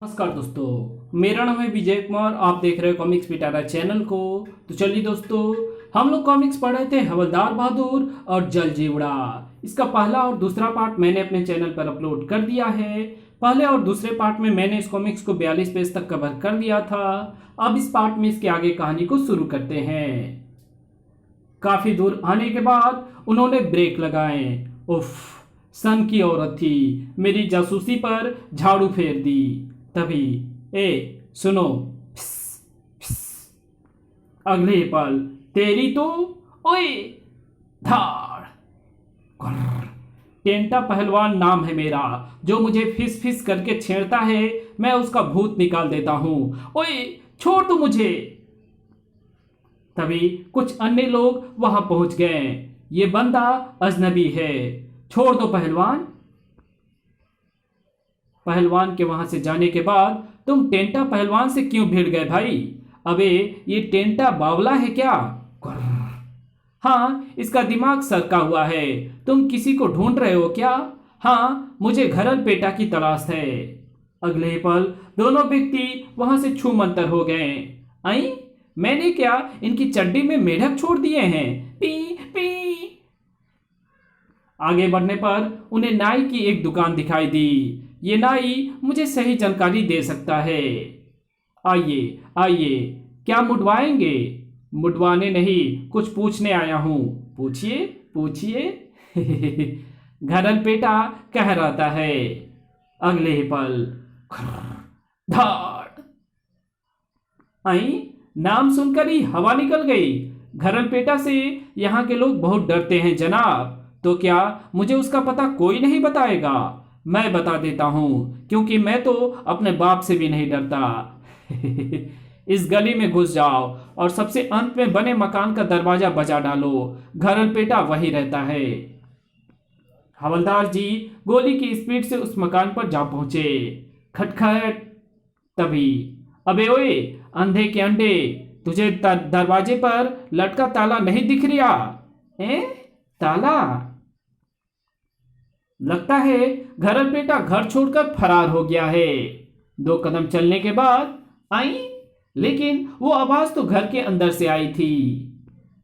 नमस्कार दोस्तों, मेरा नाम है विजय कुमार। आप देख रहे हो कॉमिक्स पिटारा चैनल को। तो चलिए दोस्तों, हम लोग कॉमिक्स पढ़ रहे थे हवलदार बहादुर और जलजीवड़ा। इसका पहला और दूसरा पार्ट मैंने अपने चैनल पर अपलोड कर दिया है। पहले और दूसरे पार्ट में मैंने इस कॉमिक्स को 42 पेज तक कवर कर दिया था। अब इस पार्ट में इसके आगे कहानी को शुरू करते हैं। काफी दूर आने के बाद उन्होंने ब्रेक लगाए। उफ, सन की औरत थी, मेरी जासूसी पर झाड़ू फेर दी। तभी ए सुनो, फिस, फिस। अगले पल तेरी तो ओए धाड़। गुर्र। टेंटा पहलवान नाम है मेरा। जो मुझे फिस फिस करके छेड़ता है मैं उसका भूत निकाल देता हूं। ओए छोड़ दो मुझे। तभी कुछ अन्य लोग वहां पहुंच गए। ये बंदा अजनबी है, छोड़ दो पहलवान। पहलवान के वहां से जाने के बाद तुम टेंटा पहलवान से क्यों भिड़ गए भाई? अबे ये टेंटा बावला है क्या? गुर्र। हाँ, इसका दिमाग सरका हुआ है। तुम किसी को ढूंढ रहे हो क्या? हाँ, मुझे घरल पेटा की तलाश है। अगले ही पल दोनों व्यक्ति वहां से छू मंतर हो गए। आई, मैंने क्या इनकी चड्डी में मेढक छोड़ दिए हैं? P P. आगे बढ़ने पर उन्हें नाई की एक दुकान दिखाई दी। ये नाई मुझे सही जानकारी दे सकता है। आइए आइए, क्या मुडवाएंगे? मुडवाने नहीं, कुछ पूछने आया हूं। पूछिए पूछिए। घरल पेटा कह रहा है। अगले ही पल धाड़। आई, नाम सुनकर ही हवा निकल गई। घरल पेटा से यहाँ के लोग बहुत डरते हैं जनाब। तो क्या मुझे उसका पता कोई नहीं बताएगा? मैं बता देता हूं, क्योंकि मैं तो अपने बाप से भी नहीं डरता। इस गली में घुस जाओ और सबसे अंत में बने मकान का दरवाजा बजा डालो। घरल पेटा वही रहता है। हवलदार जी गोली की स्पीड से उस मकान पर जा पहुंचे। खटखट। तभी अबे ओए, अंधे के अंडे, तुझे दरवाजे पर लटका ताला नहीं दिख रहा? ए? ताला? लगता है घरल पेटा घर छोड़कर फरार हो गया है। 2 कदम चलने के बाद आई, लेकिन वो आवाज तो घर के अंदर से आई थी।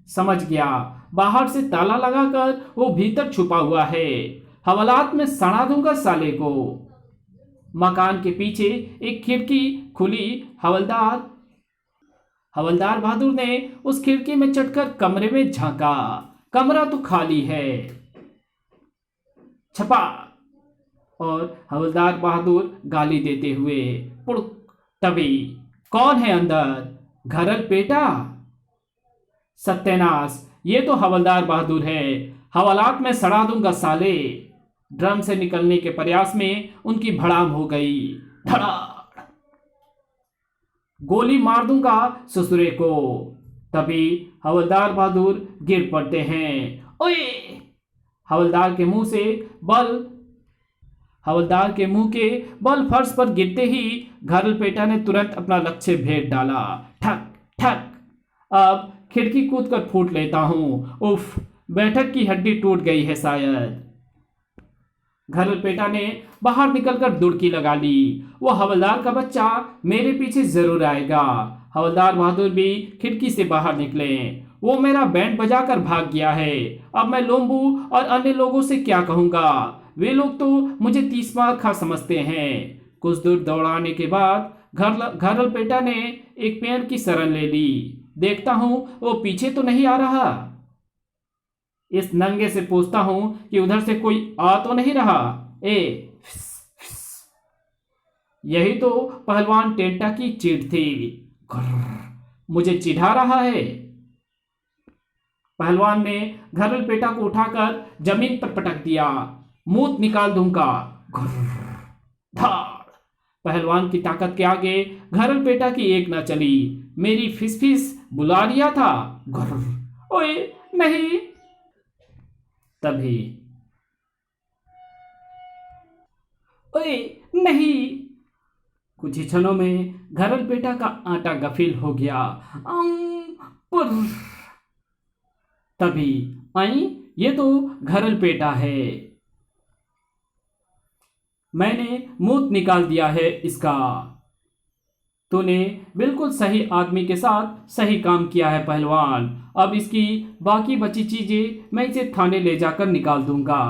समझ गया, बाहर से ताला लगाकर वो भीतर छुपा हुआ है। हवालात में सड़ा दूंगा साले को। मकान के पीछे एक खिड़की खुली। हवलदार बहादुर ने उस खिड़की में चढ़कर कमरे में झांका। कमरा तो खाली है। छपा। और हवलदार बहादुर गाली देते हुए पुड़क। तभी कौन है अंदर? घरल पेटा? सत्यानाश, ये तो हवलदार बहादुर है। हवालात में सड़ा दूंगा साले। ड्रम से निकलने के प्रयास में उनकी भड़ाम हो गई। धड़ाड़। गोली मार दूंगा ससुरे को। तभी हवलदार बहादुर गिर पड़ते हैं। ओए! हवलदार के मुंह से बल हवलदार के मुंह के बल फर्श पर गिरते ही घरल पेटा ने तुरंत अपना लक्ष्य भेद डाला। ठक ठक। अब खिड़की कूद कर फूट लेता हूं। उफ, बैठक की हड्डी टूट गई है शायद। घरल पेटा ने बाहर निकलकर दुड़की लगा ली। वो हवलदार का बच्चा मेरे पीछे जरूर आएगा। हवलदार बहादुर भी खिड़की से बाहर निकले। वो मेरा बैंड बजाकर भाग गया है। अब मैं लोम्बू और अन्य लोगों से क्या कहूंगा? वे लोग तो मुझे 30 मार खा समझते हैं। कुछ दूर दौड़ाने के बाद घरल पेटा ने एक पेड़ की शरण ले ली। देखता हूं वो पीछे तो नहीं आ रहा। इस नंगे से पूछता हूं कि उधर से कोई आ तो नहीं रहा। ए फिस, फिस। यही तो पहलवान टेंटा की चिढ़ थी। गुर्र, मुझे चिढ़ा रहा है। पहलवान ने घरल पेटा को उठाकर जमीन पर पटक दिया। मूत निकाल दूंगा। गुर्र, धाड़। पहलवान की ताकत के आगे घरल पेटा की एक न चली। मेरी फिस फिस बुला लिया था। गुर्र, ओए नहीं। तभी ओए नहीं। कुछ ही क्षणों में घरल पेटा का आटा गफिल हो गया। पुर्र। तभी आई, ये तो घरल पेटा है। मैंने मूत निकाल दिया है इसका। तूने बिल्कुल सही आदमी के साथ सही काम किया है पहलवान। अब इसकी बाकी बची चीजें मैं इसे थाने ले जाकर निकाल दूंगा।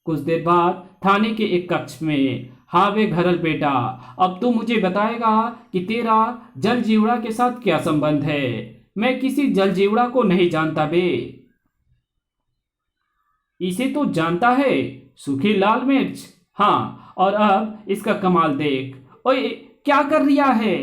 कुछ देर बाद थाने के एक कक्ष में, हाँ वे घरल बेटा, अब तू मुझे बताएगा कि तेरा जल जीवड़ा के साथ क्या संबंध है। मैं किसी जल जीवड़ा को नहीं जानता बे। इसे तो जानता है, सूखी लाल मिर्च। हाँ, और अब इसका कमाल देख। ओए, क्या कर रिया है।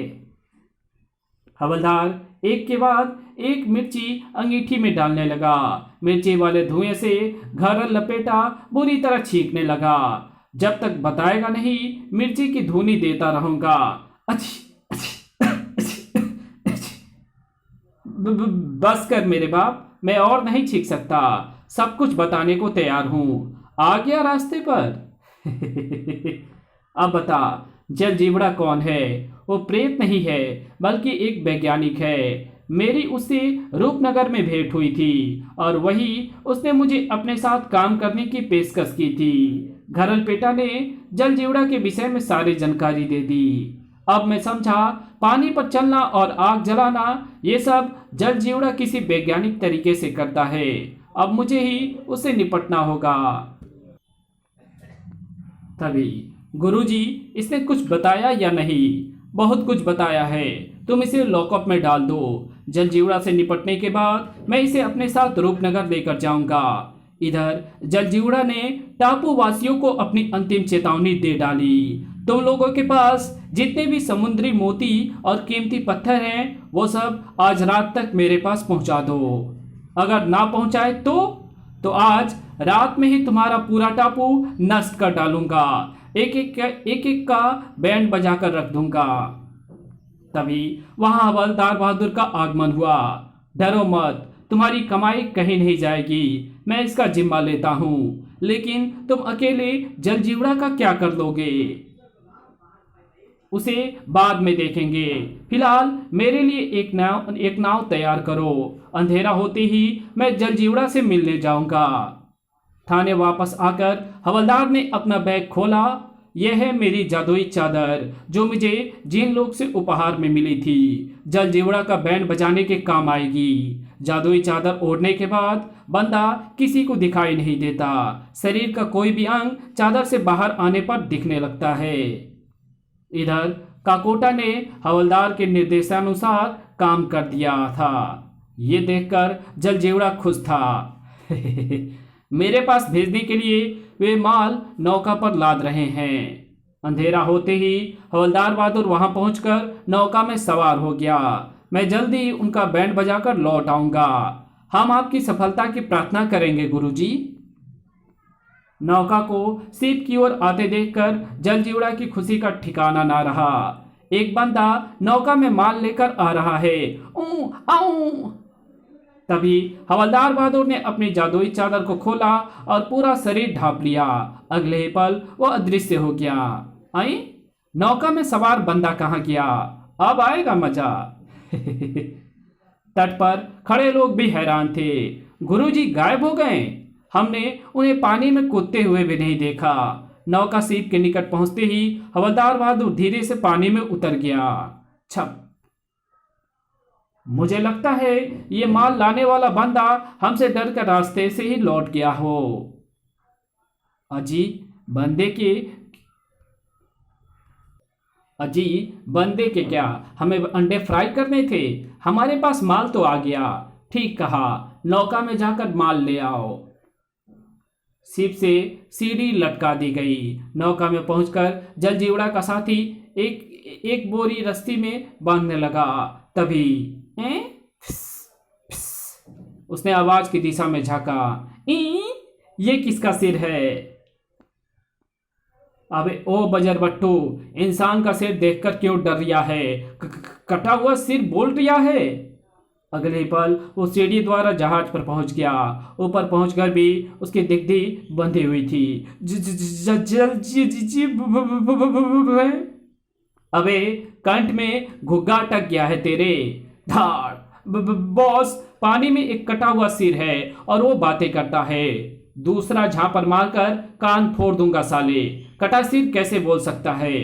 हवलदार एक के बाद एक मिर्ची अंगीठी में डालने लगा। मिर्ची वाले धुएं से घर लपेटा बुरी तरह छींकने लगा। जब तक बताएगा नहीं, मिर्ची की धुनी देता रहूंगा। अच्छी अच्छी अच्छी अच्छी। बस कर मेरे बाप, मैं और नहीं छींक सकता। सब कुछ बताने को तैयार हूं। आ गया रास्ते पर। अब बता, जल जीवड़ा कौन है। वो प्रेत नहीं है, बल्कि एक वैज्ञानिक है। मेरी उससे रूपनगर में भेंट हुई थी और वही उसने मुझे अपने साथ काम करने की पेशकश की थी। घरल पेटा ने जल जीवड़ा के विषय में सारी जानकारी दे दी। अब मैं समझा, पानी पर चलना और आग जलाना ये सब जल जीवड़ा किसी वैज्ञानिक तरीके से करता है। अब मुझे ही उससे निपटना होगा। तभी गुरुजी, इसने कुछ बताया या नहीं। बहुत कुछ बताया है, तुम इसे लॉकअप में डाल दो। जलजीवड़ा से निपटने के बाद मैं इसे अपने साथ रूपनगर लेकर जाऊंगा। इधर जलजीवड़ा ने टापू वासियों को अपनी अंतिम चेतावनी दे डाली। तुम लोगों के पास जितने भी समुद्री मोती और कीमती पत्थर हैं, वो सब आज रात तक मेरे पास पहुंचा दो। अगर ना पहुंचाए तो आज रात में ही तुम्हारा पूरा टापू नष्ट कर डालूंगा। एक एक का बैंड बजाकर रख दूंगा। तभी वहां हवलदार बहादुर का आगमन हुआ। डरो मत, तुम्हारी कमाई कहीं नहीं जाएगी, मैं इसका जिम्मा लेता हूं। लेकिन तुम अकेले जलजीवड़ा का क्या कर लोगे, उसे बाद में देखेंगे। फिलहाल मेरे लिए एक नाव तैयार करो। अंधेरा होते ही मैं जलजीवड़ा से मिलने जाऊंगा। थाने वापस आकर हवलदार ने अपना बैग खोला। यह है मेरी जादुई चादर, जो मुझे जिन लोग से उपहार में मिली थी। जलजीवड़ा का बैंड बजाने के काम आएगी। जादुई चादर ओढ़ने के बाद बंदा किसी को दिखाई नहीं देता। शरीर का कोई भी अंग चादर से बाहर आने पर दिखने लगता है। इधर काकोटा ने हवलदार के निर्देशानुसार काम कर दिया था। ये देखकर जलजीवड़ा खुश था। मेरे पास भेजने के लिए वे माल नौका पर लाद रहे हैं। अंधेरा होते ही हवलदार बहादुर वहां पहुंचकर नौका में सवार हो गया। मैं जल्दी उनका बैंड बजाकर लौट आऊंगा। हम आपकी सफलता की प्रार्थना करेंगे गुरुजी। नौका को सीप की ओर आते देखकर जलजीवड़ा की खुशी का ठिकाना ना रहा। एक बंदा नौका में माल लेकर आ रहा है। ऊ आऊ। तभी हवलदार बहादुर ने अपनी जादुई चादर को खोला और पूरा शरीर ढांप लिया। अगले ही पल वो अदृश्य हो गया। आई, नौका में सवार बंदा कहाँ गया, अब आएगा मजा। तट पर खड़े लोग भी हैरान थे। गुरुजी गायब हो गए। हमने उन्हें पानी में कूदते हुए भी नहीं देखा। नौका सीप के निकट पहुंचते ही हवलदार बहादुर धीरे से पानी में उतर गया। छप। मुझे लगता है ये माल लाने वाला बंदा हमसे डर कर रास्ते से ही लौट गया हो। अजी बंदे के क्या, हमें अंडे फ्राई करने थे। हमारे पास माल तो आ गया। ठीक कहा, नौका में जाकर माल ले आओ। सीप से सीढ़ी लटका दी गई। नौका में पहुंचकर जलजीवड़ा का साथी एक बोरी रस्सी में बांधने लगा। तभी उसने आवाज की दिशा में झांका। ये किसका सिर है? अबे ओ बजरबट्टू, इंसान का सिर देखकर क्यों डर रिया है? कटा हुआ सिर बोल रिया है। अगले पल वो सीढ़ी द्वारा जहाज पर पहुंच गया। ऊपर पहुंचकर भी उसकी दिग्धी बंधी हुई थी। अबे कंठ में घुग्गा अटक गया है तेरे। धाड़। बॉस, पानी में एक कटा हुआ सिर है और वो बातें करता है। दूसरा झापर मारकर कान फोड़ दूंगा साले। कटासिर कैसे बोल सकता है?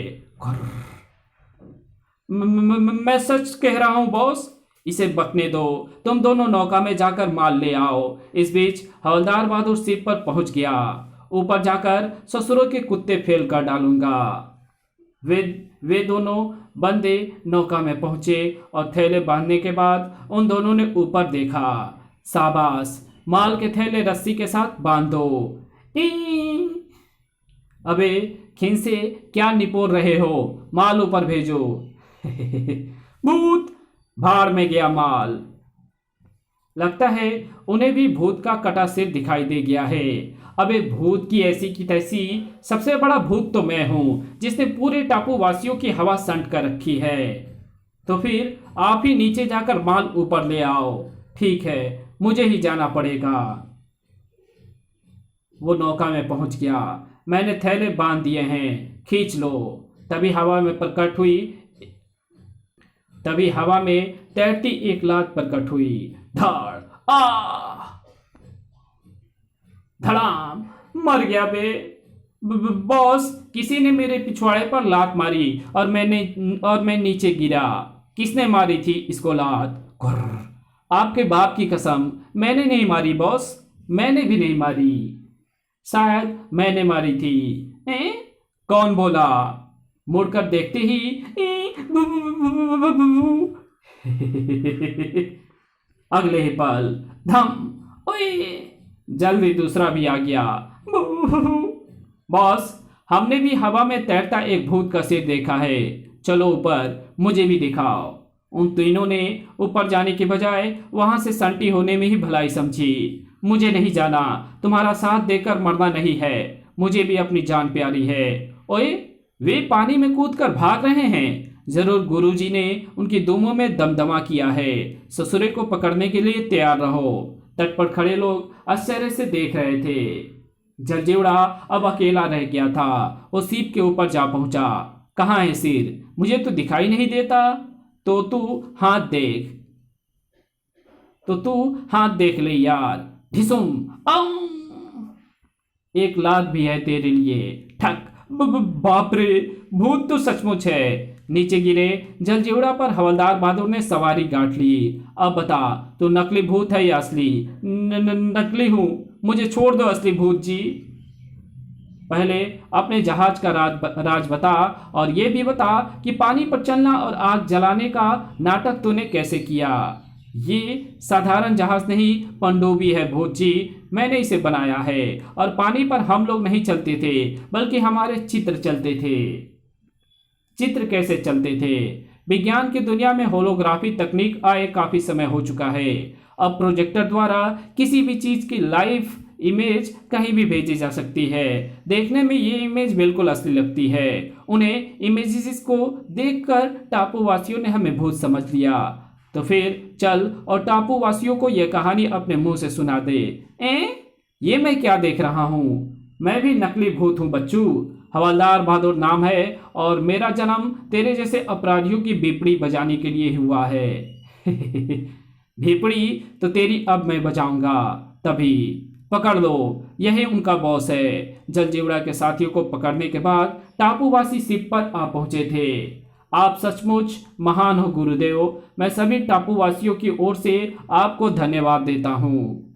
मैं सच कह रहा हूं बॉस। इसे बकने दो, तुम दोनों नौका में जाकर माल ले आओ। इस बीच हवलदार बहादुर शिप पर पहुंच गया। ऊपर जाकर ससुरों के कुत्ते फेल कर डालूंगा। वे दोनों बंदे नौका में पहुंचे और थैले बांधने के बाद उन दोनों ने ऊपर देखा। शाबाश, माल के थैले रस्सी के साथ बांध दो। अबे खिंसे क्या निपोर रहे हो? माल ऊपर भेजो। भूत! भाड़ में गया माल। लगता है उन्हें भी भूत का कटा सिर दिखाई दे गया है। अबे भूत की ऐसी की तैसी, सबसे बड़ा भूत तो मैं हूं जिसने पूरे टापू वासियों की हवा संट कर रखी है। तो फिर आप ही नीचे जाकर माल ऊपर ले आओ। ठीक है, मुझे ही जाना पड़ेगा। वो नौका में पहुंच गया। मैंने थैले बांध दिए हैं, खींच लो। तभी हवा में तैरती एक लात प्रकट हुई। धड़ आ धड़ाम, मर गया बे। बॉस, किसी ने मेरे पिछवाड़े पर लात मारी और मैं नीचे गिरा। किसने मारी थी इसको लात? आपके बाप की कसम, मैंने नहीं मारी बॉस, मैंने भी नहीं मारी। शायद मैंने मारी थी। कौन बोला? मुड़कर देखते ही अगले ही पल धम, ओए, जल्दी दूसरा भी आ गया। बॉस, हमने भी हवा में तैरता एक भूत का सिर देखा है। चलो ऊपर, मुझे भी दिखाओ। उन तीनों ने ऊपर जाने के बजाय वहां से संटी होने में ही भलाई समझी। मुझे नहीं जाना, तुम्हारा साथ देकर मरना नहीं है। मुझे भी अपनी जान प्यारी है। ओए, वे पानी में कूदकर भाग रहे हैं। जरूर गुरुजी ने उनकी दुमों में दमदमा किया है। ससुरे को पकड़ने के लिए तैयार रहो। तट पर खड़े लोग आश्चर्य से देख रहे थे। जलजीवड़ा अब अकेला रह गया था। वो सीप के ऊपर जा पहुंचा। कहाँ है सिर? मुझे तो दिखाई नहीं देता। तो तू हाथ देख ले यार। ढिसुम, एक लात भी है तेरे लिए। ठक! बाप रे, भूत तो सचमुच है। नीचे गिरे जलजीवड़ा पर हवलदार बहादुर ने सवारी गांठ ली। अब बता, तू नकली भूत है या असली? नकली हूं, मुझे छोड़ दो असली भूत जी। पहले अपने जहाज का राज बता, और ये भी बता कि पानी पर चलना और आग जलाने का नाटक तूने कैसे किया। ये साधारण जहाज नहीं, पनडुब्बी है भूत जी। मैंने इसे बनाया है, और पानी पर हम लोग नहीं चलते थे, बल्कि हमारे चित्र चलते थे। चित्र कैसे चलते थे? विज्ञान की दुनिया में होलोग्राफी तकनीक आए काफी समय हो चुका है। अब प्रोजेक्टर द्वारा किसी भी चीज की लाइव इमेज कहीं भी भेजी जा सकती है। देखने में ये इमेज बिल्कुल असली लगती है। उन्हें इमेजेस को देखकर टापू वासियों ने हमें भूत समझ लिया। तो फिर चल और टापू वासियों को यह कहानी अपने मुंह से सुना दे। ये मैं क्या देख रहा हूँ? मैं भी नकली भूत हूँ बच्चू। हवलदार बहादुर नाम है, और मेरा जन्म तेरे जैसे अपराधियों की बिपड़ी बजाने के लिए हुआ है। बिपड़ी तो तेरी अब मैं बजाऊंगा। तभी पकड़ लो, यही उनका बॉस है। जलजीवड़ा के साथियों को पकड़ने के बाद टापूवासी शिप पर आ पहुंचे थे। आप सचमुच महान हो गुरुदेव। मैं सभी टापूवासियों की ओर से आपको धन्यवाद देता हूँ।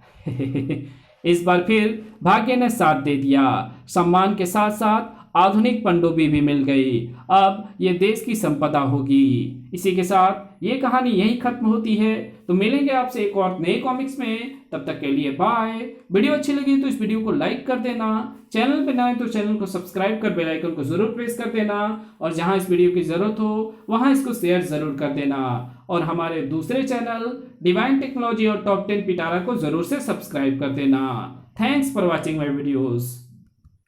इस बार फिर भाग्य ने साथ दे दिया। सम्मान के साथ साथ आधुनिक पनडुब्बी भी मिल गई। अब ये देश की संपदा होगी। इसी के साथ ये कहानी यहीं खत्म होती है। तो मिलेंगे आपसे एक और नए कॉमिक्स में। तब तक के लिए बाय। वीडियो अच्छी लगी तो इस वीडियो को लाइक कर देना। चैनल पे नए तो चैनल को सब्सक्राइब कर बेल आइकन को जरूर प्रेस कर देना। और जहां इस वीडियो की जरूरत हो वहां इसको शेयर जरूर कर देना। और हमारे दूसरे चैनल डिवाइन टेक्नोलॉजी और टॉप 10 पिटारा को जरूर से सब्सक्राइब कर देना। Thanks for watching my videos.